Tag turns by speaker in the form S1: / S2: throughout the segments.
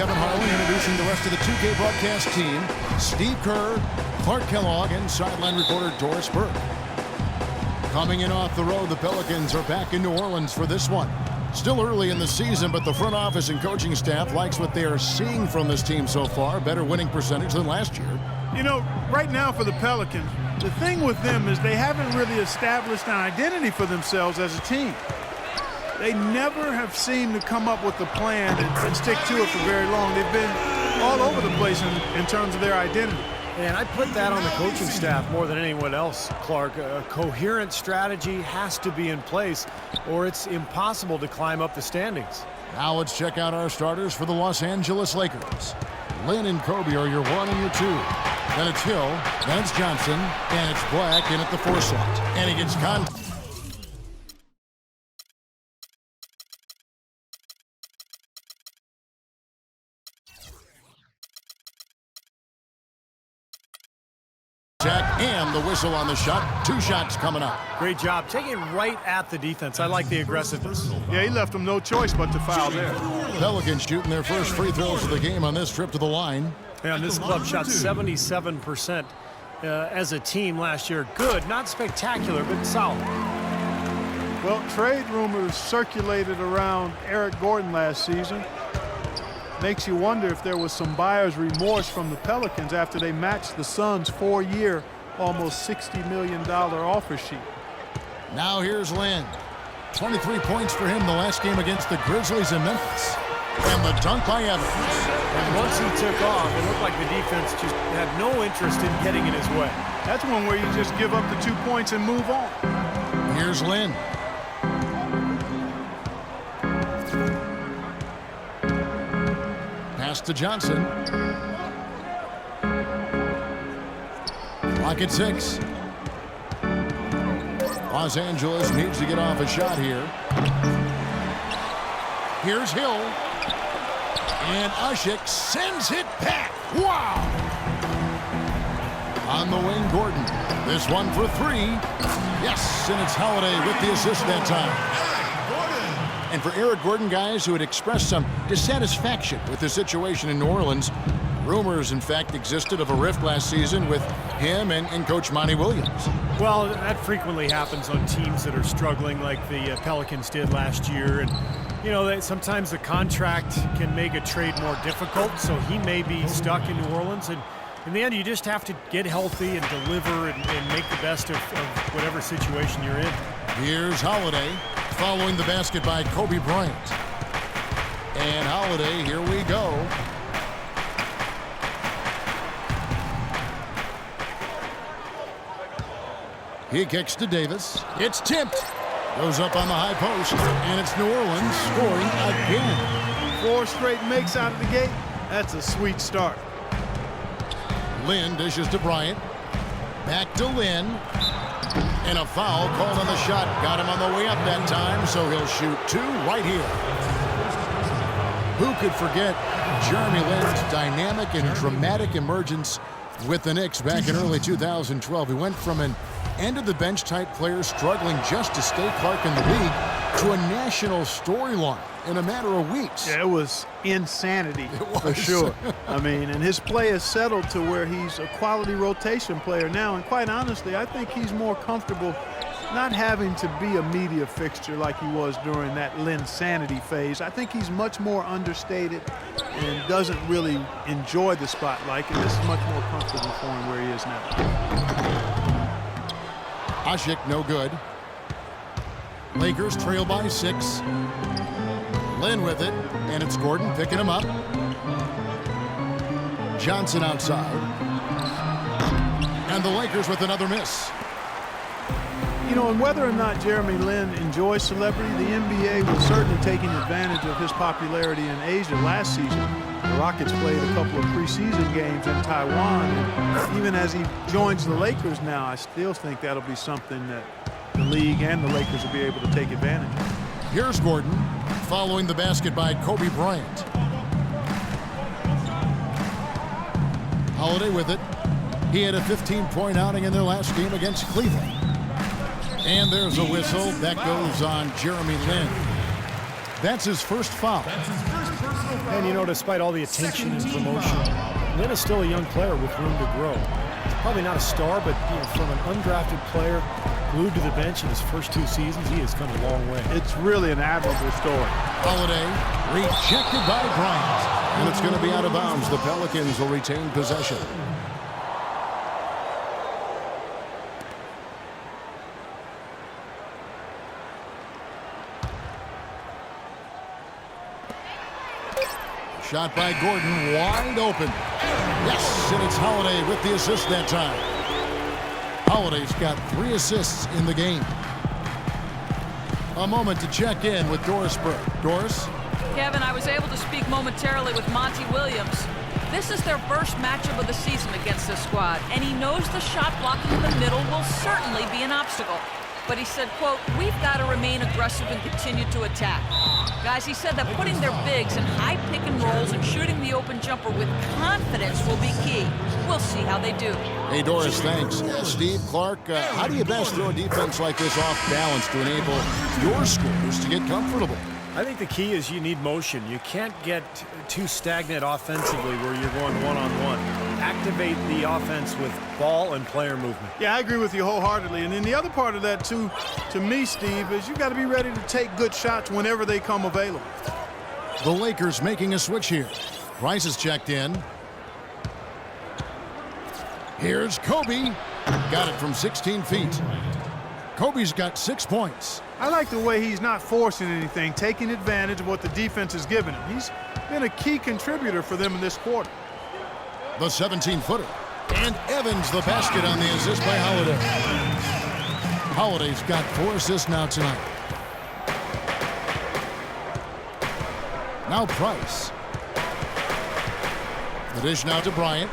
S1: Kevin Harlan introducing the rest of the 2K broadcast team. Steve Kerr, Clark Kellogg, and sideline reporter Doris Burke. Coming in off the road, the Pelicans are back in New Orleans for this one. Still early in the season, but the front office and coaching staff likes what they are seeing from this team so far. Better winning percentage than last year.
S2: You know, right now for the Pelicans, the thing with them is they haven't really established an identity for themselves as a team. They never have seemed to come up with a plan and stick to it for very long. They've been all over the place in terms of their identity.
S3: And I put that on the coaching staff more than anyone else, Clark. A coherent strategy has to be in place, or it's impossible to climb up the standings.
S1: Now let's check out our starters for the Los Angeles Lakers. Lynn and Kobe are your 1 and your 2. Then it's Hill, then it's Johnson, and it's Black in at the 4 slot. And he gets contact. And the whistle on the shot. 2 shots coming up.
S3: Great job. Taking it right at the defense. I like the aggressiveness.
S2: Yeah, he left them no choice but to foul there.
S1: Pelicans shooting their first free throws of the game on this trip to the line.
S3: Yeah, and this club shot 77% as a team last year. Good, not spectacular, but solid.
S2: Well, trade rumors circulated around Eric Gordon last season. Makes you wonder if there was some buyer's remorse from the Pelicans after they matched the Suns' 4-year, almost $60 million offer sheet.
S1: Now here's Lynn. 23 points for him the last game against the Grizzlies in Memphis. And the dunk by Evans.
S3: And once he took off, it looked like the defense just had no interest in getting in his way.
S2: That's one where you just give up the 2 points and move on.
S1: Here's Lynn. Pass to Johnson. Clock at 6. Los Angeles needs to get off a shot here. Here's Hill. And Ashik sends it back. Wow! On the wing, Gordon. This one for 3. Yes, and it's Holiday with the assist that time. And for Eric Gordon, guys who had expressed some dissatisfaction with the situation in New Orleans, rumors, in fact, existed of a rift last season with him and Coach Monty Williams.
S3: Well, that frequently happens on teams that are struggling like the Pelicans did last year. And, you know, sometimes the contract can make a trade more difficult, so he may be stuck in New Orleans. And in the end, you just have to get healthy and deliver and make the best of whatever situation you're in.
S1: Here's Holiday following the basket by Kobe Bryant. And Holiday, here we go. He kicks to Davis. It's tipped. Goes up on the high post. And it's New Orleans scoring again.
S2: 4 straight makes out of the gate. That's a sweet start.
S1: Lynn dishes to Bryant. Back to Lynn. And a foul called on the shot. Got him on the way up that time, so he'll shoot 2 right here. Who could forget Jeremy Lin's dynamic and dramatic emergence with the Knicks back in early 2012? He went from an end-of-the-bench type player struggling just to stay Clark in the league to a national storyline in a matter of weeks.
S2: Yeah, it was insanity for sure. I mean, and his play has settled to where he's a quality rotation player now. And quite honestly, I think he's more comfortable not having to be a media fixture like he was during that Linsanity phase. I think he's much more understated and doesn't really enjoy the spotlight. And this is much more comfortable for him where he is now.
S1: Ashik, no good. Lakers trail by 6. Lynn with it, and it's Gordon picking him up. Johnson outside. And the Lakers with another miss.
S2: You know, and whether or not Jeremy Lin enjoys celebrity, the NBA was certainly taking advantage of his popularity in Asia last season. The Rockets played a couple of preseason games in Taiwan, and even as he joins the Lakers now, I still think that'll be something that the league and the Lakers will be able to take advantage of.
S1: Here's Gordon following the basket by Kobe Bryant. Holiday with it. He had a 15-point outing in their last game against Cleveland. And there's a whistle that goes on Jeremy Lin. That's his first foul.
S4: That's his first personal
S3: And, you know, despite all the attention and promotion, Lynn is still a young player with room to grow. He's probably not a star, but you know, from an undrafted player glued to the bench in his first 2 seasons, he has come a long way.
S2: It's really an admirable story.
S1: Holiday rejected by Bryant. And it's going to be out of bounds. The Pelicans will retain possession. Shot by Gordon, wide open. Yes, and it's Holiday with the assist that time. Holiday's got 3 assists in the game. A moment to check in with Doris Burke. Doris?
S4: Kevin, I was able to speak momentarily with Monty Williams. This is their first matchup of the season against this squad, and he knows the shot blocking in the middle will certainly be an obstacle. But he said, quote, "We've got to remain aggressive and continue to attack." Guys, he said that putting their bigs in high pick and rolls and shooting the open jumper with confidence will be key. We'll see how they do.
S1: Hey, Doris, thanks. Steve, Clark, how do you best throw a defense like this off balance to enable your scorers to get comfortable?
S3: I think the key is you need motion. You can't get too stagnant offensively where you're going one-on-one. Activate the offense with ball and player movement.
S2: Yeah, I agree with you wholeheartedly. And then the other part of that, too, to me, Steve, is you got to be ready to take good shots whenever they come available.
S1: The Lakers making a switch here. Price is checked in. Here's Kobe. Got it from 16 feet. Kobe's got 6 points.
S2: I like the way he's not forcing anything, taking advantage of what the defense has given him. He's been a key contributor for them in this quarter.
S1: The 17-footer. And Evans the basket on the assist by Holiday. Holiday's got 4 assists now tonight. Now Price. The dish now to Bryant.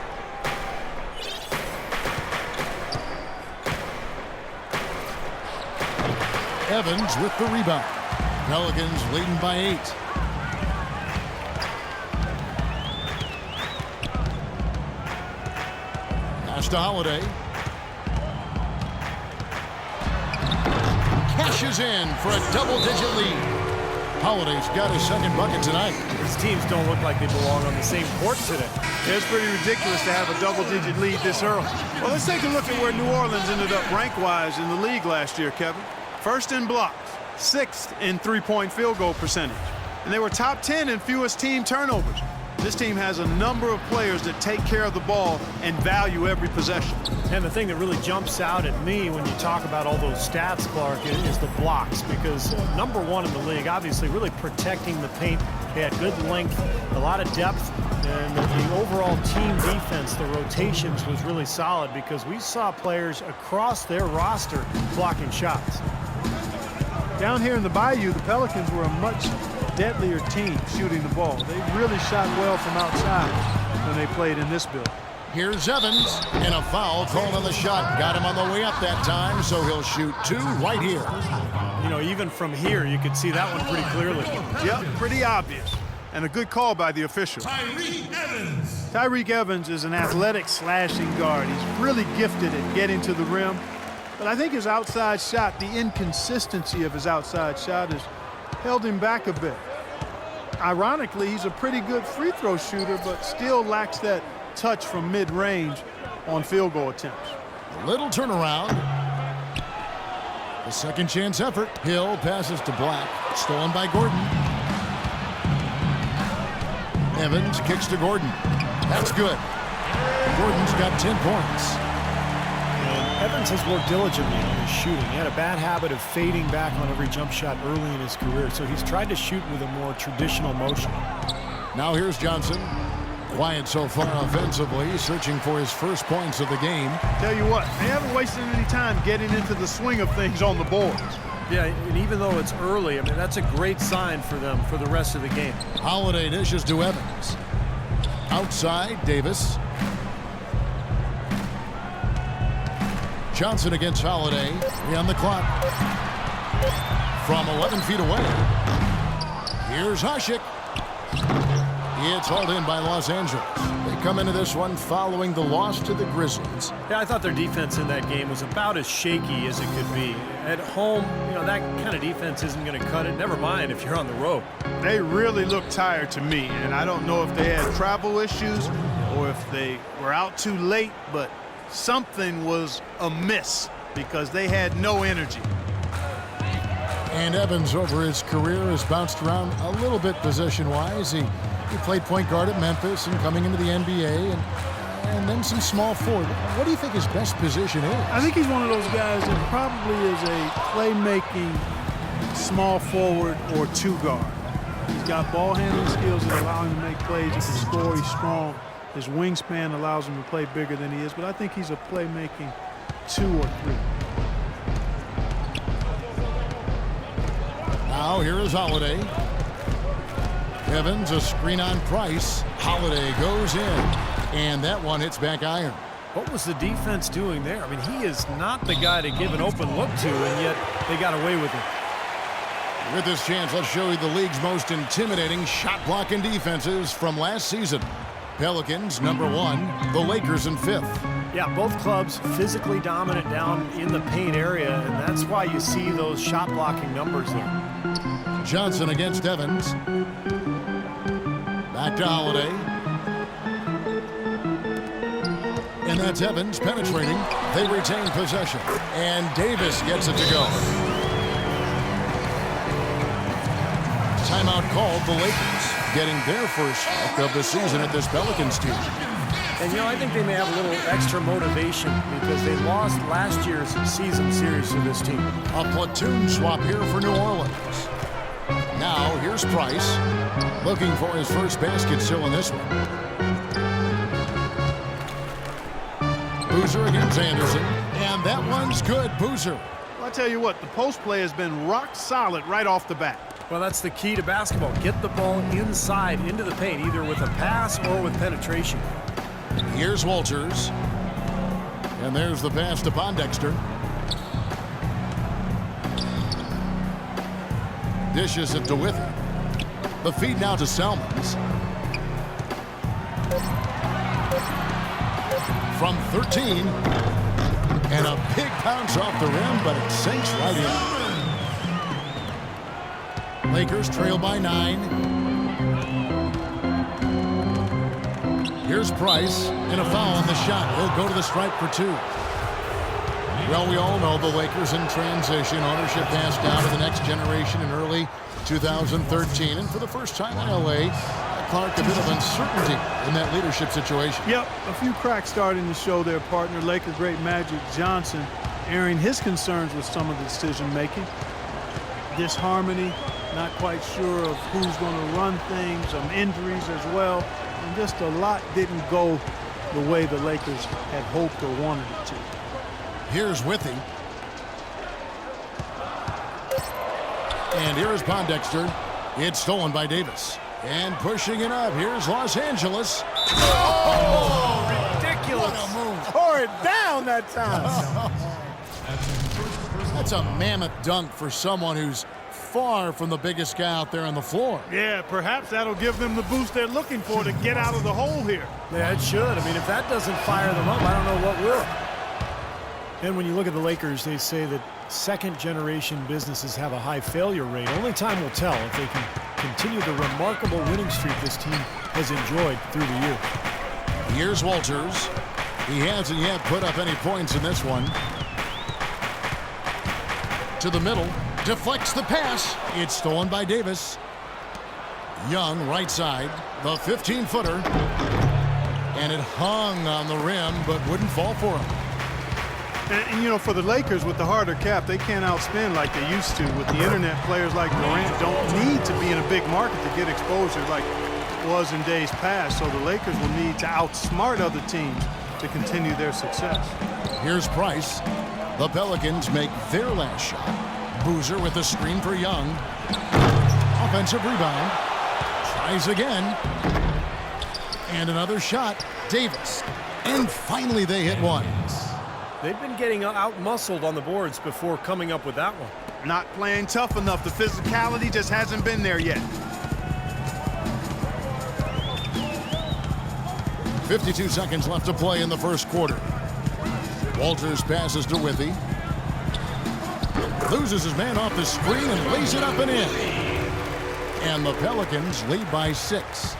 S1: Evans with the rebound. Pelicans leading by 8. Pass to Holiday. Cashes in for a double-digit lead. Holiday's got his second bucket tonight.
S3: These teams don't look like they belong on the same court today.
S2: It's pretty ridiculous to have a double-digit lead this early. Well, let's take a look at where New Orleans ended up rank-wise in the league last year, Kevin. First in blocks, 6th in three-point field goal percentage. And they were top 10 in fewest team turnovers. This team has a number of players that take care of the ball and value every possession.
S3: And the thing that really jumps out at me when you talk about all those stats, Clark, is the blocks. Because number 1 in the league, obviously really protecting the paint. They had good length, a lot of depth, and the overall team defense, the rotations was really solid because we saw players across their roster blocking shots.
S2: Down here in the Bayou, the Pelicans were a much deadlier team shooting the ball. They really shot well from outside when they played in this building.
S1: Here's Evans, and a foul called on the shot. Got him on the way up that time, so he'll shoot 2 right here.
S3: You know, even from here, you could see that one pretty clearly.
S2: Yep, pretty obvious. And a good call by the official. Tyreke Evans is an athletic slashing guard. He's really gifted at getting to the rim. But I think his outside shot, the inconsistency of his outside shot has held him back a bit. Ironically, he's a pretty good free throw shooter, but still lacks that touch from mid-range on field goal attempts.
S1: A little turnaround. A second chance effort. Hill passes to Black. Stolen by Gordon. Evans kicks to Gordon. That's good. Gordon's got 10 points.
S3: Evans has worked diligently on his shooting. He had a bad habit of fading back on every jump shot early in his career, so he's tried to shoot with a more traditional motion.
S1: Now here's Johnson. Quiet so far offensively, searching for his first points of the game.
S2: Tell you what, they haven't wasted any time getting into the swing of things on the boards.
S3: Yeah, and even though it's early, I mean, that's a great sign for them for the rest of the game.
S1: Holiday dishes to Evans. Outside, Davis. Johnson against Holiday. 3 on the clock. From 11 feet away. Here's Hasek. It's hauled in by Los Angeles. They come into this one following the loss to the Grizzlies.
S3: Yeah, I thought their defense in that game was about as shaky as it could be. At home, that kind of defense isn't going to cut it. Never mind if you're on the road.
S2: They really look tired to me, and I don't know if they had travel issues or if they were out too late, but something was amiss because they had no energy.
S1: And Evans, over his career, has bounced around a little bit position-wise. He played point guard at Memphis and coming into the NBA and then some small forward. What do you think his best position is?
S2: I think he's one of those guys that probably is a playmaking small forward or two guard. He's got ball handling skills that allow him to make plays. He can score. He's strong. His wingspan allows him to play bigger than he is, but I think he's a playmaking 2 or 3.
S1: Now here is Holiday. Evans, a screen on Price. Holiday goes in, and that one hits back iron.
S3: What was the defense doing there? I mean, he is not the guy to give an open look to, and yet they got away with it.
S1: With this chance, let's show you the league's most intimidating shot-blocking defenses from last season. Pelicans, number 1. The Lakers in 5th.
S3: Yeah, both clubs physically dominant down in the paint area, and that's why you see those shot-blocking numbers there.
S1: Johnson against Evans. Back to Holiday. And that's Evans penetrating. They retain possession. And Davis gets it to go. Timeout called. The Lakers getting their first look of the season at this Pelicans team.
S3: And, I think they may have a little extra motivation because they lost last year's season series to this team.
S1: A platoon swap here for New Orleans. Now, here's Price, looking for his first basket still in this one. Boozer against Anderson, and that one's good. Boozer.
S2: I'll tell you what, the post play has been rock solid right off the bat.
S3: Well, that's the key to basketball. Get the ball inside into the paint, either with a pass or with penetration.
S1: Here's Walters. And there's the pass to Pondexter. Dishes it to Withy. The feed now to Salmons. From 13. And a big bounce off the rim, but it sinks right in. Lakers trail by 9. Here's Price, and a foul on the shot. He'll go to the stripe for 2. Well, we all know the Lakers in transition. Ownership passed down to the next generation in early 2013. And for the first time in L.A., Clark, a bit of uncertainty in that leadership situation.
S2: Yep, a few cracks starting to show their partner, Laker great Magic Johnson, airing his concerns with some of the decision-making. Disharmony, not quite sure of who's going to run things, some injuries as well. And just a lot didn't go the way the Lakers had hoped or wanted it to.
S1: Here's Withy. And here is Pondexter. It's stolen by Davis. And pushing it up, here's Los Angeles.
S3: Oh, ridiculous.
S1: What a move.
S2: Tore it down that time.
S1: That's a mammoth dunk for someone who's far from the biggest guy out there on the floor.
S2: Yeah, perhaps that'll give them the boost they're looking for to get out of the hole here.
S3: Yeah, it should. I mean, if that doesn't fire them up, I don't know what will. And when you look at the Lakers, they say that second-generation businesses have a high failure rate. Only time will tell if they can continue the remarkable winning streak this team has enjoyed through the year.
S1: Here's Walters. He hasn't yet put up any points in this one. To the middle. Deflects the pass. It's stolen by Davis. Young, right side. The 15-footer. And it hung on the rim, but wouldn't fall for him.
S2: And, for the Lakers with the harder cap, they can't outspend like they used to. With the internet, players like Durant don't need to be in a big market to get exposure like it was in days past. So the Lakers will need to outsmart other teams to continue their success.
S1: Here's Price. The Pelicans make their last shot. Boozer with the screen for Young. Offensive rebound. Tries again. And another shot. Davis. And finally they hit one.
S3: They've been getting out-muscled on the boards before coming up with that one.
S2: Not playing tough enough. The physicality just hasn't been there yet.
S1: 52 seconds left to play in the first quarter. Walters passes to Withy. Loses his man off the screen and lays it up and in. And the Pelicans lead by 6.